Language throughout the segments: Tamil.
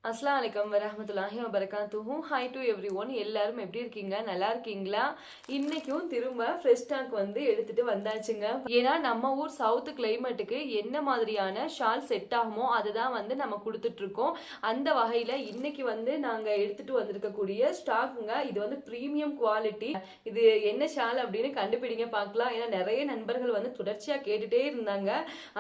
அஸ்ஸலாமு அலைக்கும் வரஹ்மத்துல்லாஹி வபரகாத்துஹு. Hi to every one. எல்லாரும் எப்படி இருக்கீங்க? நல்லா இருக்கீங்களா? இன்னைக்கும் திரும்ப ஃப்ரெஷ் ஸ்டாக் வந்து எடுத்துட்டு வந்தாச்சுங்க. ஏன்னா நம்ம ஊர் சவுத் கிளைமேட்டுக்கு என்ன மாதிரியான ஷால் செட் ஆகுமோ அதுதான் வந்து நம்ம கொடுத்துட்டு இருக்கோம். அந்த வகையில இன்னைக்கு வந்து நாங்க எடுத்துட்டு வந்திருக்கக்கூடிய ஸ்டாக்குங்க. இது வந்து பிரீமியம் குவாலிட்டி. இது என்ன ஷால் அப்படின்னு கண்டுபிடிங்க பார்க்கலாம். ஏன்னா நிறைய நண்பர்கள் வந்து தொடர்ச்சியா கேட்டுட்டே இருந்தாங்க.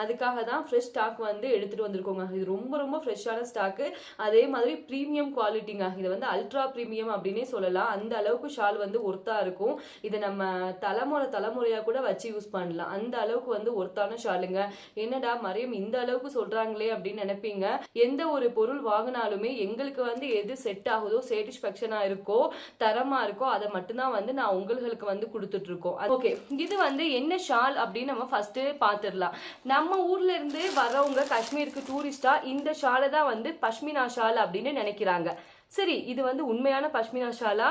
அதுக்காக தான் ஃப்ரெஷ் ஸ்டாக் வந்து எடுத்துட்டு வந்திருக்கோங்க. இது ரொம்ப ரொம்ப ஃப்ரெஷ்ஷான ஸ்டாக்கு. அதே மாதிரி பிரீமியம் குவாலிட்டிங்க. இது வந்து அல்ட்ரா பிரீமியம் அப்படின்னே சொல்லலாம். அந்த அளவுக்கு ஷால் வந்து ஒர்த்தா இருக்கும். இதை நம்ம தலைமுறையா கூட வச்சு யூஸ் பண்ணலாம். அந்த அளவுக்கு வந்து ஒர்த்தான ஷாலுங்க. என்னடா மரியம் இந்த அளவுக்கு சொல்றாங்களே அப்படின்னு நினைப்பீங்க. எந்த ஒரு பொருள் வாங்கினாலுமே எங்களுக்கு வந்து எது செட் ஆகுதோ, சாட்டிஸ்ஃபேக்ஷனா இருக்கோ, தரமா இருக்கோ அதை மட்டும்தான் வந்து நான் உங்களுக்கு வந்து கொடுத்துட்டு இருக்கோம். ஓகே, இது வந்து என்ன ஷால் அப்படின்னு நம்ம ஃபர்ஸ்ட் பாத்துடலாம். நம்ம ஊர்ல இருந்து வரவங்க காஷ்மீருக்கு டூரிஸ்டா இந்த ஷாலை தான் வந்து பஷ்மினா ஷால் அப்படின்னு நினைக்கிறாங்க. சரி, இது வந்து உண்மையான பஷ்மினா ஷாலா?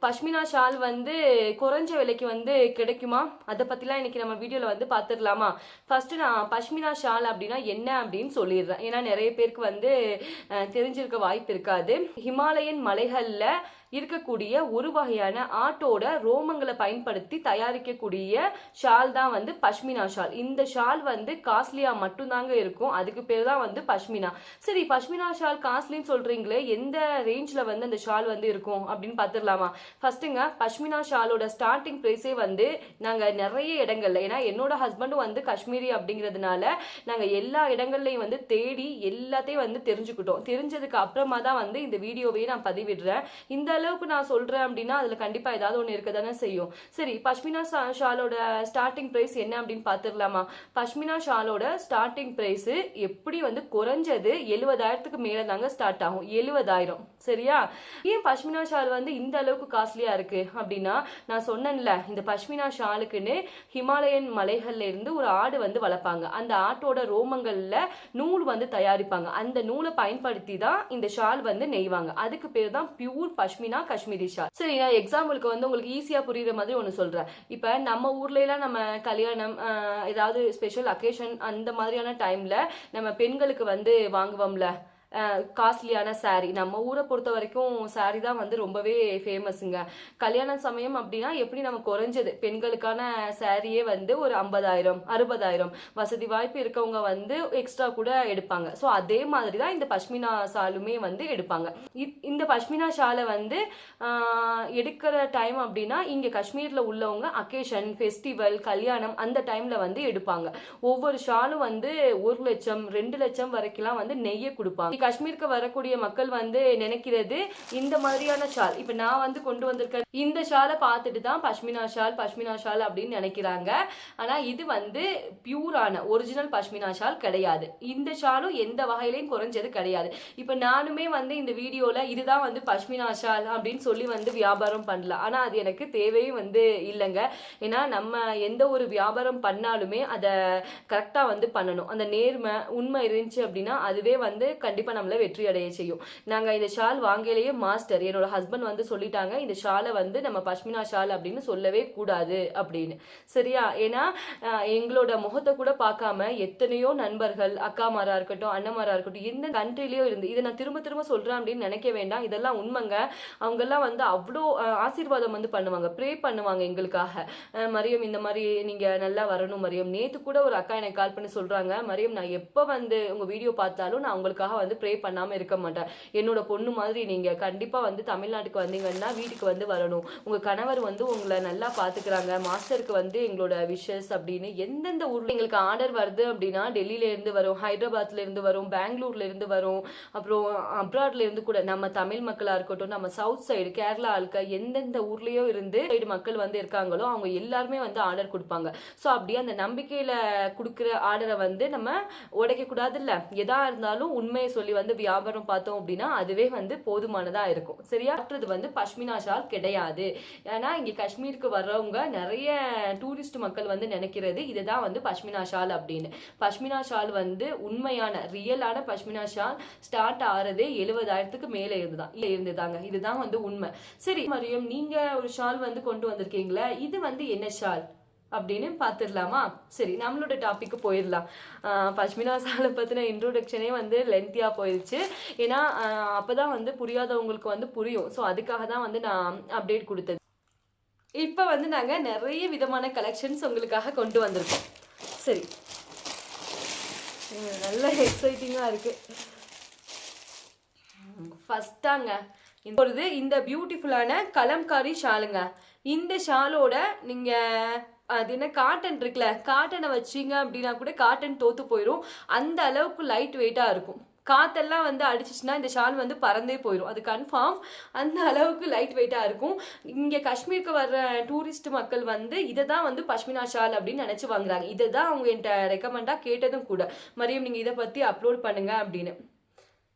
பஷ்மினா ஷால் வந்து குறைஞ்ச விலைக்கு வந்து கிடைக்குமா? அதை பத்திலாம் இன்னைக்கு நம்ம வீடியோல வந்து பாத்துடலாமா? ஃபர்ஸ்ட் நான் பஷ்மினா ஷால் அப்படின்னா என்ன அப்படின்னு சொல்லிடுறேன். ஏன்னா நிறைய பேருக்கு வந்து தெரிஞ்சிருக்க வாய்ப்பு இருக்காது. ஹிமாலயன் மலைகள்ல இருக்கக்கூடிய ஒரு வகையான ஆட்டோட ரோமங்களை பயன்படுத்தி தயாரிக்கக்கூடிய ஷால் தான் வந்து பஷ்மினா ஷால். இந்த ஷால் வந்து காஸ்ட்லியா மட்டும்தாங்க இருக்கும். அதுக்கு பேர் தான் வந்து பஷ்மினா. சரி, பஷ்மினா ஷால் காஸ்ட்லின்னு சொல்றீங்களே, எந்த ரேஞ்ச்ல வந்து அந்த ஷால் வந்து இருக்கும் அப்படின்னு பாத்துடலாமா? ஃபர்ஸ்ட்டுங்க, பஷ்மினா ஷாலோட ஸ்டார்டிங் பிரைஸே வந்து நாங்க நிறைய இடங்கள்ல, ஏன்னா என்னோட ஹஸ்பண்டும் வந்து காஷ்மீரி அப்படிங்கிறதுனால நாங்க எல்லா இடங்கள்லயும் வந்து தேடி எல்லாத்தையும் வந்து தெரிஞ்சுக்கிட்டோம். தெரிஞ்சதுக்கு அப்புறமா தான் வந்து இந்த வீடியோவையே நான் பதிவிடுறேன். இந்த அளவுக்கு நான் சொல்றேன் அப்படின்னா அதுல கண்டிப்பா ஏதாவது ஒண்ணு இருக்க தானே செய்யும். சரி, பஷ்மினா ஷாலோட ஸ்டார்டிங் பிரைஸ் என்ன அப்படின்னு பாத்துடலாமா? பஷ்மினா ஷாலோட ஸ்டார்டிங் பிரைஸ் எப்படி வந்து குறைஞ்சது 70,000க்கு மேல தாங்க ஸ்டார்ட் ஆகும். 70,000. சரியா? ஏன் பஷ்மினா ஷால் வந்து இந்த அளவுக்கு காஸ்ட்லியா இருக்கு அப்படின்னா, நான் சொன்னேன்ல, இந்த பஷ்மினா ஷாலுக்குன்னு ஹிமாலயன் மலைகள்ல இருந்து ஒரு ஆடு வந்து வளர்ப்பாங்க. அந்த ஆட்டோட ரோமங்கள்ல நூல் வந்து தயாரிப்பாங்க. அந்த நூலை பயன்படுத்தி தான் இந்த ஷால் வந்து நெய்வாங்க. அதுக்கு பேர் தான் பியூர் பஷ்மினா காஷ்மீரி ஷால். சரி, நான் எக்ஸாம்பிளுக்கு வந்து உங்களுக்கு ஈஸியா புரியுற மாதிரி ஒண்ணு சொல்றேன். இப்ப நம்ம ஊர்ல எல்லாம் நம்ம கல்யாணம், ஏதாவது ஸ்பெஷல் அக்கேஷன் அந்த மாதிரியான டைம்ல நம்ம பெண்களுக்கு வந்து வாங்குவோம்ல காஸ்ட்லியான சாரி. நம்ம ஊரை பொறுத்த வரைக்கும் சாரி தான் வந்து ரொம்பவே ஃபேமஸுங்க. கல்யாண சமயம் அப்படின்னா எப்படி நம்ம குறைஞ்சது பெண்களுக்கான சாரியே வந்து ஒரு 50,000 60,000, வசதி வாய்ப்பு இருக்கவங்க வந்து எக்ஸ்ட்ரா கூட எடுப்பாங்க. ஸோ அதே மாதிரி தான் இந்த பஷ்மினா ஷாலுமே வந்து எடுப்பாங்க. இந்த பஷ்மினா ஷாலை வந்து எடுக்கிற டைம் அப்படின்னா இங்க காஷ்மீர்ல உள்ளவங்க அக்கேஷன், ஃபெஸ்டிவல், கல்யாணம் அந்த டைம்ல வந்து எடுப்பாங்க. ஒவ்வொரு ஷாலும் வந்து 1 லட்சம் 2 லட்சம் வரைக்கும் வந்து நெய்ய கொடுப்பாங்க. காஷ்மீருக்கு வரக்கூடிய மக்கள் வந்து நினைக்கிறது இந்த மாதிரியான ஷால், இப்ப நான் வந்து கொண்டு வந்திருக்க இந்த ஷாலை பார்த்துட்டு தான் பஷ்மினா ஷால் அப்படின்னு நினைக்கிறாங்க. ஆனா இது வந்து பியூரான ஒரிஜினல் பஷ்மினா ஷால் கிடையாது. இந்த ஷாலும் எந்த வகையிலையும் குறைஞ்சது கிடையாது. இப்ப நானுமே வந்து இந்த வீடியோல இதுதான் வந்து பஷ்மினா ஷால் அப்படின்னு சொல்லி வந்து வியாபாரம் பண்ணலாம். ஆனா அது எனக்கு தேவையும் வந்து இல்லைங்க. ஏன்னா நம்ம எந்த ஒரு வியாபாரம் பண்ணாலுமே அதை கரெக்டா வந்து பண்ணணும். அந்த நேர்மை உண்மை இருந்துச்சு அப்படின்னா அதுவே வந்து கண்டிப்பா நம்மள வெற்றி அடைய செய்யும். நாங்க இந்த ஷால் வாங்கலையே மாஸ்டர், என்னோட ஹஸ்பண்ட் வந்து சொல்லிட்டாங்க, இந்த ஷாலை வந்து நம்ம பஷ்மினா ஷால் அப்படின்னு சொல்லவே கூடாது அப்படின்னு. சரியா? ஏன்னா எங்களோட முகத்தை கூட பார்க்காம எத்தனையோ நண்பர்கள், அக்காமாரா இருக்கட்டும், அண்ணமாரா இருக்கட்டும், எந்த கண்ட்ரிலயோ இருந்து, இதை நான் திரும்ப திரும்ப சொல்றேன் அப்படின்னு நினைக்க வேண்டாம். இதெல்லாம் உண்மைங்க. அவங்க எல்லாம் வந்து அவ்வளோ ஆசீர்வாதம் வந்து பண்ணுவாங்க, ப்ரே பண்ணுவாங்க எங்களுக்காக. மரியம் இந்த மாதிரி நீங்க நல்லா வரணும் மரியம். நேத்து கூட ஒரு அக்கா எனக்கு கால் பண்ணி சொல்றாங்க, மரியம் நான் எப்ப வந்து உங்க வீடியோ பார்த்தாலும் நான் உங்களுக்காக வந்து ப்ரே பண்ணாம இருக்க மாட்டேன். என்னோட பொண்ணு மாதிரி நீங்க கண்டிப்பா வந்து தமிழ்நாட்டுக்கு வந்தீங்கன்னா வீட்டுக்கு வந்து வரணும். உங்க கணவர் வந்து உங்களை நல்லா பாத்துக்கிறாங்க, மாஸ்டருக்கு வந்து எங்களோட விஷஸ் அப்படின்னு. எந்தெந்த ஊர்ல எங்களுக்கு ஆர்டர் வருது அப்படின்னா டெல்லியில இருந்து வரும், ஹைதராபாத்ல இருந்து வரும், பெங்களூர்ல இருந்து வரும், அப்புறம் அப்ராட்ல இருந்து கூட நம்ம தமிழ் மக்களா இருக்கட்டும், நம்ம சவுத் சைடு கேரளா ஆளுக்க எந்தெந்த ஊர்லயோ இருந்து சைடு மக்கள் வந்து இருக்காங்களோ அவங்க எல்லாருமே வந்து ஆர்டர் கொடுப்பாங்க. ஸோ அப்படியே அந்த நம்பிக்கையில கொடுக்குற ஆர்டரை வந்து நம்ம உடைக்க கூடாது இல்ல. எதா இருந்தாலும் உண்மையை சொல்லி வந்து வியாபாரம் பார்த்தோம் அப்படின்னா அதுவே வந்து போதுமானதா இருக்கும். சரியா? வந்து பஷ்மினா ஷால் கிடையாது. ஏன்னா இங்க காஷ்மீருக்கு வர்றவங்க நிறைய டூரிஸ்ட் மக்கள் வந்து நினைக்கிறது இதுதான் வந்து பஷ்மினா ஷால் அப்படின்னு. பஷ்மினா ஷால் வந்து உண்மையான ரியலான பஷ்மினா ஷால் ஸ்டார்ட் ஆறதே 70,000க்கு மேல இருந்துதாங்க. இதுதான் வந்து உண்மை. சரி மரியம், நீங்க ஒரு ஷால் வந்து கொண்டு வந்திருக்கீங்களா? இது வந்து என்ன ஷால்? அப்படின்னு பார்த்துடலாமா? சரி, நம்மளோட டாபிக்கு போயிடலாம். பஷ்மினா ஷாலை பற்றின இன்ட்ரோடக்ஷனே வந்து லென்த்தியாக போயிடுச்சு. ஏன்னா அப்போ தான் வந்து புரியாதவங்களுக்கு வந்து புரியும். ஸோ அதுக்காக தான் வந்து நான் அப்டேட் கொடுத்தது. இப்போ வந்து நாங்கள் நிறைய விதமான கலெக்ஷன்ஸ் உங்களுக்காக கொண்டு வந்திருக்கோம். சரி, நல்ல எக்ஸைட்டிங்காக இருக்குது. ஃபஸ்ட்டாங்க இந்த பியூட்டிஃபுல்லான கலம்காரி ஷாலுங்க. இந்த ஷாலோட நீங்கள் அது என்ன காட்டன் இருக்குல்ல, காட்டனை வச்சிங்க அப்படின்னா கூட காட்டன் தோத்து போயிடும். அந்த அளவுக்கு லைட் வெயிட்டாக இருக்கும். காத்தெல்லாம் வந்து அடிச்சிச்சுன்னா இந்த ஷால் வந்து பறந்தே போயிடும், அது கன்ஃபார்ம். அந்த அளவுக்கு லைட் வெயிட்டாக இருக்கும். இங்கே காஷ்மீருக்கு வர்ற டூரிஸ்ட் மக்கள் வந்து இதை தான் வந்து பஷ்மினா ஷால் அப்படின்னு நினச்சி வாங்குறாங்க. இதை தான் அவங்க என்கிட்ட ரெக்கமெண்டாக கேட்டதும் கூட, மரியம் நீங்கள் இதை பற்றி அப்லோட் பண்ணுங்க அப்படின்னு.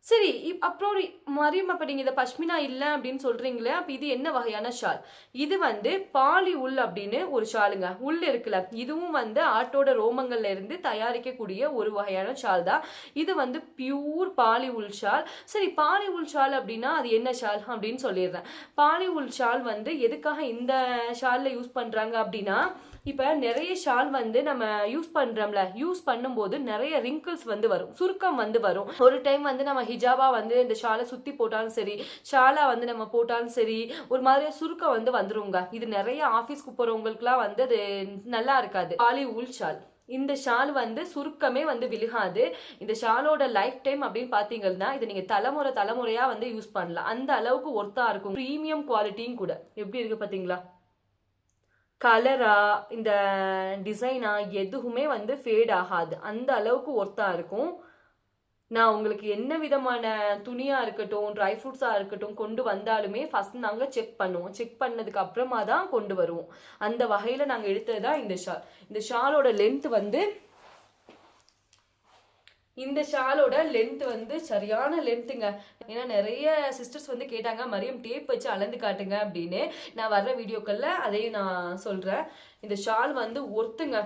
சரி, அப்புறம் மரியம் அப்போ நீங்கள் இதை பஷ்மினா இல்லை அப்படின்னு சொல்கிறீங்களே, அப்போ இது என்ன வகையான ஷால்? இது வந்து பாலி உல் அப்படின்னு ஒரு ஷாலுங்க. உள் இருக்குல்ல, இதுவும் வந்து ஆட்டோட ரோமங்கள்ல இருந்து தயாரிக்கக்கூடிய ஒரு வகையான ஷால் தான். இது வந்து பியூர் பாலி உல் ஷால். சரி, பாலி உல் ஷால் அப்படின்னா அது என்ன ஷால் அப்படின்னு சொல்லிடுறேன். பாலி உல் ஷால் வந்து எதுக்காக இந்த ஷாலில் யூஸ் பண்ணுறாங்க அப்படின்னா, இப்போ நிறைய ஷால் வந்து நம்ம யூஸ் பண்ணுறோம்ல, யூஸ் பண்ணும்போது நிறைய ரிங்கிள்ஸ் வந்து வரும், சுருக்கம் வந்து வரும். ஒரு டைம் வந்து நம்ம ஹிஜாபா வந்து இந்த ஷாலை சுற்றி போட்டாலும் சரி, ஷாலா வந்து நம்ம போட்டாலும் சரி, ஒரு மாதிரி சுருக்கம் வந்து வந்துருங்க. இது நிறைய ஆஃபீஸ்க்கு போகிறவங்களுக்குலாம் வந்து அது நல்லா இருக்காது. பாலி உல் ஷால், இந்த ஷால் வந்து சுருக்கமே வந்து விழுகாது. இந்த ஷாலோட லைஃப் டைம் அப்படின்னு பார்த்தீங்கன்னா இதை நீங்கள் தலைமுறையாக வந்து யூஸ் பண்ணலாம். அந்த அளவுக்கு ஒர்த்தாக இருக்கும். ப்ரீமியம் குவாலிட்டியும் கூட. எப்படி இருக்குது பார்த்தீங்களா? கலரா இந்த டிசைனா எதுவுமே வந்து ஃபேட் ஆகாது. அந்த அளவுக்கு ஒர்த்தாக இருக்கும். நான் உங்களுக்கு என்ன விதமான துணியாக இருக்கட்டும், ட்ரை ஃப்ரூட்ஸாக இருக்கட்டும் கொண்டு வந்தாலுமே ஃபஸ்ட் நாங்கள் செக் பண்ணுவோம். செக் பண்ணதுக்கு அப்புறமா தான் கொண்டு வருவோம். அந்த வகையில் நாங்கள் எடுத்தது தான் இந்த ஷால். இந்த ஷாலோட லென்த் வந்து சரியான லென்த்துங்க. ஏன்னா நிறைய சிஸ்டர்ஸ் வந்து கேட்டாங்க, மரியம் டேப் வச்சு அளந்து காட்டுங்க அப்படின்னு. நான் வர்ற வீடியோக்களில் அதையும் நான் சொல்கிறேன். இந்த ஷால் வந்து ஒர்த்துங்க.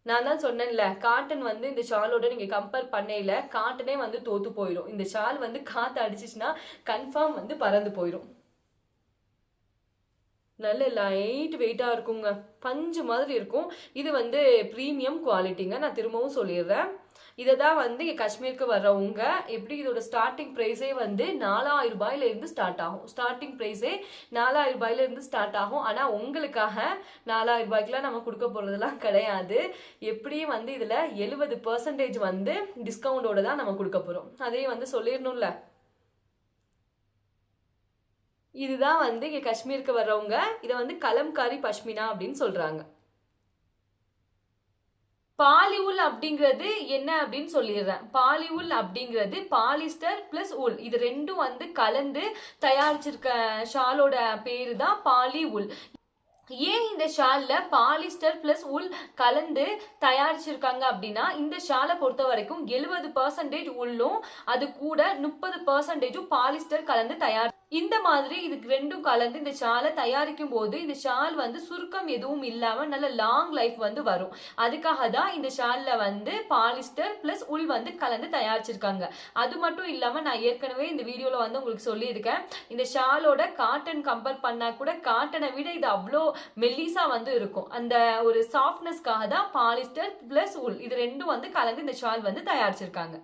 நான் தான் சொன்னேன்ல, காட்டன் வந்து இந்த ஷாலோட நீங்கள் கம்பேர் பண்ணையில் காட்டனே வந்து தோத்து போயிடும். இந்த ஷால் வந்து காற்று அடிச்சிச்சுன்னா கன்ஃபார்ம் வந்து பறந்து போயிடும். நல்ல லைட் வெயிட்டாக இருக்குங்க, பஞ்சு மாதிரி இருக்கும். இது வந்து ப்ரீமியம் குவாலிட்டிங்க. நான் திரும்பவும் சொல்லிடுறேன். இதை தான் வந்து இங்கே காஷ்மீருக்கு வர்றவங்க எப்படி இதோட ஸ்டார்டிங் ப்ரைஸே வந்து 4000 ரூபாயிலேருந்து ஸ்டார்ட் ஆகும். ஸ்டார்டிங் ப்ரைஸே 4000 ரூபாயிலேருந்து ஸ்டார்ட் ஆகும். ஆனால் உங்களுக்காக 4000 ரூபாய்க்குலாம் நம்ம கொடுக்க போகிறதுலாம் கிடையாது. எப்படியும் வந்து இதில் 70% வந்து டிஸ்கவுண்டோட தான் நம்ம கொடுக்க போகிறோம். அதையும் வந்து சொல்லிடணும்ல. இதுதான் வந்து இங்கே காஷ்மீருக்கு வர்றவங்க இதை வந்து கலம்காரி பஷ்மினா அப்படின்னு சொல்கிறாங்க. பாலிவுல் அப்படிங்கிறது என்ன அப்படின்னு சொல்லிடுறேன். பாலிவுல் அப்படிங்கிறது பாலிஸ்டர் பிளஸ் உல், இது ரெண்டும் வந்து கலந்து தயாரிச்சிருக்க ஷாலோட பேரு தான் பாலி உல். ஏன் இந்த ஷால்ல பாலிஸ்டர் பிளஸ் உல் கலந்து தயாரிச்சிருக்காங்க அப்படின்னா, இந்த ஷாலை பொறுத்த வரைக்கும் 70% உள்ளும் அது கூட 30% பாலிஸ்டர் கலந்து தயார். இந்த மாதிரி இதுக்கு ரெண்டும் கலந்து இந்த ஷாலை தயாரிக்கும் போது இந்த ஷால் வந்து சுருக்கம் எதுவும் இல்லாம நல்ல லாங் லைஃப் வந்து வரும். அதுக்காக தான் இந்த ஷால்ல வந்து பாலிஸ்டர் பிளஸ் உல் வந்து கலந்து தயாரிச்சிருக்காங்க. அது மட்டும் இல்லாம நான் ஏற்கனவே இந்த வீடியோல வந்து உங்களுக்கு சொல்லியிருக்கேன், இந்த ஷாலோட காட்டன் கம்பேர் பண்ணா கூட காட்டனை விட இது அவ்வளோ மெல்லிசா வந்து இருக்கும். அந்த ஒரு சாஃப்ட்னஸ்க்காக தான் பாலிஸ்டர் பிளஸ் உல் இது ரெண்டும் வந்து கலந்து இந்த ஷால் வந்து தயாரிச்சிருக்காங்க.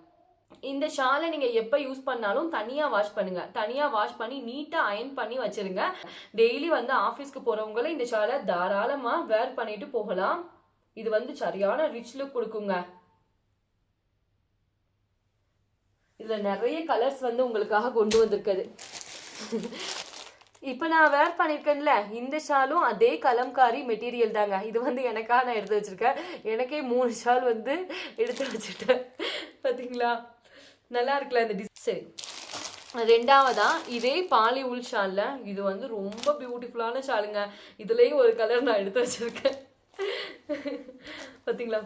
இந்த ஷாலை நீங்கள் எப்போ யூஸ் பண்ணாலும் தனியாக வாஷ் பண்ணுங்க. தனியாக வாஷ் பண்ணி நீட்டாக அயன் பண்ணி வச்சிருங்க. டெய்லி வந்து ஆஃபீஸ்க்கு போகிறவங்களும் இந்த ஷாலை தாராளமாக வேர் பண்ணிட்டு போகலாம். இது வந்து சரியான ரிச் லுக் கொடுக்குங்க. இதில் நிறைய கலர்ஸ் வந்து உங்களுக்காக கொண்டு வந்திருக்குது. இப்போ நான் வேர் பண்ணியிருக்கேன்ல, இந்த ஷாலும் அதே கலம்காரி மெட்டீரியல் தாங்க. இது வந்து எனக்காக நான் எடுத்து வச்சிருக்கேன். எனக்கே 3 ஷால் வந்து எடுத்து வச்சுட்டேன். பார்த்தீங்களா, நல்லா இருக்குல்ல இந்த சரி, ரெண்டாவதா இதே பாலி உல் ஷால்ல இது வந்து ரொம்ப பியூட்டிஃபுல்லான ஷாலுங்க. இதுலேயும் ஒரு கலர் நான் எடுத்து வச்சிருக்கேன். பார்த்தீங்களா,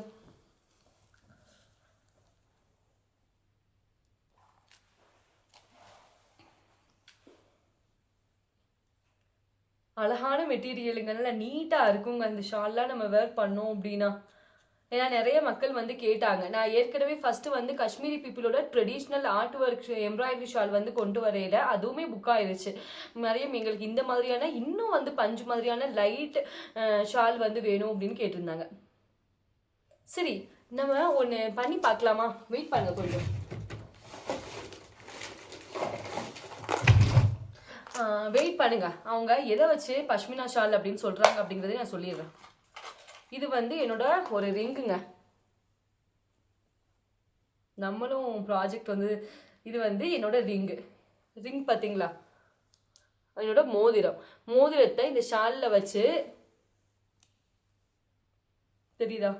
அழகான மெட்டீரியலுங்க, நல்லா நீட்டாக இருக்குங்க. இந்த ஷால்லாம் நம்ம வேர் பண்ணோம் அப்படின்னா ஏன்னா நிறைய மக்கள் வந்து கேட்டாங்க. நான் ஏற்கனவே ஃபர்ஸ்ட் வந்து காஷ்மீரி பீப்புளோட traditional art work embroidery shawl வந்து கொண்டு வரையில அதுவுமே புக் ஆயிருச்சு. மரியம் எங்களுக்கு இந்த மாதிரியான இன்னும் வந்து பஞ்சு மாதிரியான லைட் ஷால் வந்து வேணும் அப்படின்னு கேட்டிருந்தாங்க. சரி, நம்ம ஒன்று பண்ணி பார்க்கலாமா? வெயிட் பண்ணுங்க கொஞ்சம். வெயிட் பண்ணுங்க. அவங்க எதை வச்சு பஷ்மினா ஷால் அப்படின்னு சொல்றாங்க அப்படிங்கறதை நான் சொல்லிடுறேன். இது வந்து என்னோட ஒரு ரிங்குங்க. நம்மளும் ப்ராஜெக்ட் வந்து இது வந்து என்னோட ரிங் பார்த்தீங்களா, என்னோட மோதிரத்தை இந்த ஷால்ல வச்சு தெரியுதா,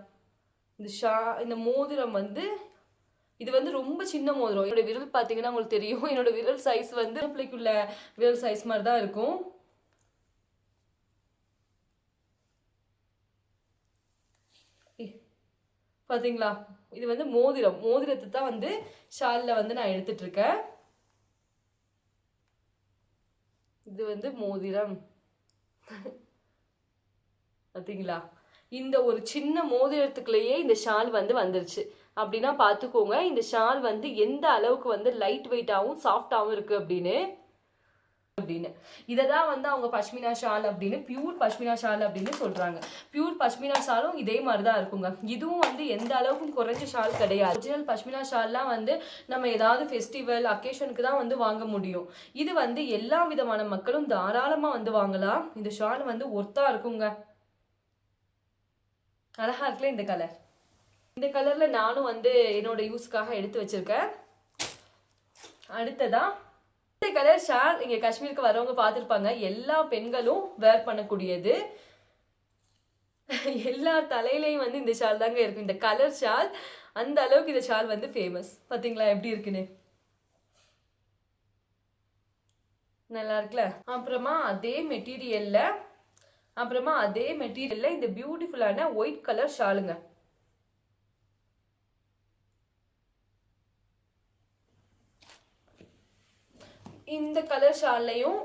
இந்த மோதிரம் வந்து இது வந்து ரொம்ப சின்ன மோதிரம். என்னோட விரல் பார்த்தீங்கன்னா உங்களுக்கு தெரியும், என்னோட விரல் சைஸ் வந்து பிள்ளைக்குள்ள விரல் சைஸ் மாதிரி தான் இருக்கும். பாத்தீங்களா, இது வந்து மோதிரத்தை தான் வந்து ஷால்ல வந்து நான் எடுத்துட்டு இருக்கேன். இது வந்து மோதிரம் பாத்தீங்களா, இந்த ஒரு சின்ன மோதிரத்துக்குள்ளேயே இந்த ஷால் வந்து வந்துருச்சு அப்படின்னா பாத்துக்கோங்க இந்த ஷால் வந்து எந்த அளவுக்கு வந்து லைட் வெயிட்டாகவும் சாஃப்டாகவும் இருக்கு அப்படின்னு. இததான் வந்து அவங்க பஷ்மினா ஷால் அப்படின்னு, பியூர் பஷ்மினா ஷால் அப்படின்னு சொல்றாங்க. பியூர் பஷ்மினா ஷாலும் இதே மாதிரிதான் இருக்குங்க. இதுவும் வந்து எந்த அளவுக்கும் குறைஞ்ச ஷால் கிடையாது. ஒரிஜினல் பஷ்மினா ஷால்லாம் வந்து நம்ம ஏதாவது ஃபெஸ்டிவல் அக்கேஷனுக்கு தான் வந்து வாங்க முடியும். இது வந்து எல்லா விதமான மக்களும் தாராளமா வந்து வாங்கலாம். இந்த ஷால் வந்து ஒர்த்தா இருக்குங்க. அழகா இருக்குல்ல இந்த கலர். இந்த கலர்ல நானும் வந்து என்னோட யூஸ்க்காக எடுத்து வச்சிருக்கேன். அடுத்ததா இந்த கலர் ஷால் இங்க காஷ்மீருக்கு வரவங்க பார்த்திருப்பாங்க. எல்லா பெண்களும் வேர் பண்ணக்கூடியது. எல்லா தலையிலையும் வந்து இந்த ஷால் தாங்க இருக்கும். இந்த கலர் ஷால் அந்த அளவுக்கு இந்த ஷால் வந்து ஃபேமஸ். பாத்தீங்களா எப்படி இருக்குன்னு, நல்லா இருக்குல்ல. அப்புறமா அதே மெட்டீரியல்ல இந்த பியூட்டிஃபுல்லான ஒயிட் கலர் ஷாலுங்க. இந்த கலர் ஷால்லையும்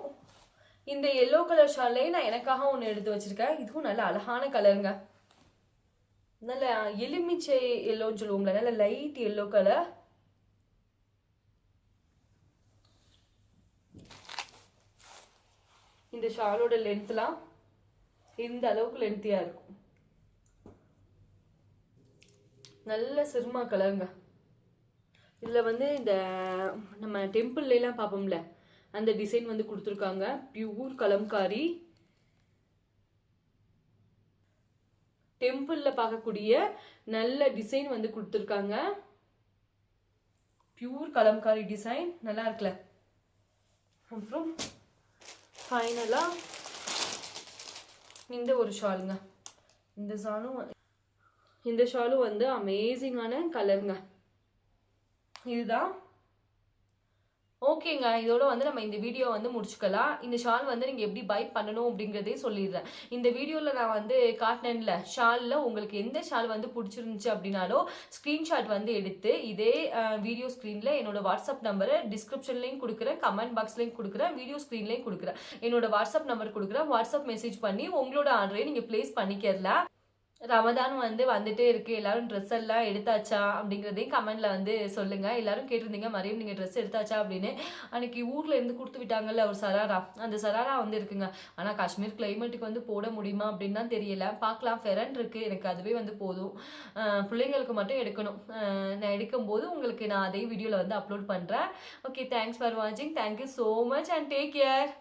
இந்த எல்லோ கலர் ஷால்லையும் நான் எனக்காக ஒன்று எடுத்து வச்சிருக்கேன். இதுவும் நல்ல அழகான கலருங்க. நல்ல எலுமிச்சை எல்லோன்னு சொல்லுவோம்ல, நல்ல லைட் எல்லோ கலர். இந்த ஷாலோட லென்த்லாம் இந்த அளவுக்கு லென்த்தியா இருக்கும். நல்ல சிர்மா கலருங்க. இதுல வந்து இந்த நம்ம டெம்பிள்ல எல்லாம் பார்ப்போம்ல அந்த டிசைன் வந்து கொடுத்துருக்காங்க. பியூர் கலம்காரி. டெம்பிள்ல பார்க்கக்கூடிய நல்ல டிசைன் வந்து கொடுத்துருக்காங்க. பியூர் கலம்காரி டிசைன் நல்லா இருக்குல்ல. அப்புறம் ஃபைனலா இந்த ஒரு ஷாலுங்க. இந்த ஷாலும் வந்து அமேசிங்கான கலருங்க. இதுதான் ஓகேங்க. இதோட வந்து நம்ம இந்த வீடியோ வந்து முடிச்சுக்கலாம். இந்த ஷால் வந்து நீங்க எப்படி பை பண்ணணும் அப்படிங்கறதே சொல்லிடுறேன். இந்த வீடியோல நான் வந்து காட்டினேன்ல ஷால்ல உங்களுக்கு எந்த ஷால் வந்து பிடிச்சிருந்துச்சு அப்படின்னாலும் ஸ்கிரீன்ஷாட் வந்து எடுத்து இதே வீடியோ ஸ்கிரீன்ல என்னோட வாட்ஸ்அப் நம்பரை டிஸ்கிரிப்ஷன்லையும் கொடுக்குறேன், கமெண்ட் பாக்ஸ்லையும் கொடுக்குறேன், வீடியோ ஸ்கிரீன்லையும் கொடுக்குறேன். என்னோட வாட்ஸ்அப் நம்பர் கொடுக்குறேன். வாட்ஸ்அப் மெசேஜ் பண்ணி உங்களோட ஆர்டரை நீங்க பிளேஸ் பண்ணிக்கலாம். ரமதான் வந்து வந்துட்டே இருக்கு, எல்லாரும் ட்ரெஸ் எல்லாம் எடுத்தாச்சா அப்படிங்கிறதையும் கமெண்ட்ல வந்து சொல்லுங்க. எல்லாரும் கேட்டிருந்தீங்க மரியம் நீங்க ட்ரெஸ் எடுத்தாச்சா அப்படின்னு. அன்னைக்கு ஊர்ல இருந்து கொடுத்து விட்டாங்கல்ல ஒரு சராரா, அந்த சராரா வந்து இருக்குங்க. ஆனா காஷ்மீர் கிளைமேட்டுக்கு வந்து போட முடியுமா அப்படின்னு தான் தெரியல. பார்க்கலாம். ஃபெரன் இருக்கு, எனக்கு அதுவே வந்து போதும். பிள்ளைங்களுக்கு மட்டும் எடுக்கணும். நான் எடுக்கும்போது உங்களுக்கு நான் அதே வீடியோல வந்து அப்லோட் பண்றேன். ஓகே, தேங்க்ஸ் ஃபார் வாட்சிங். Thank you so much and take care.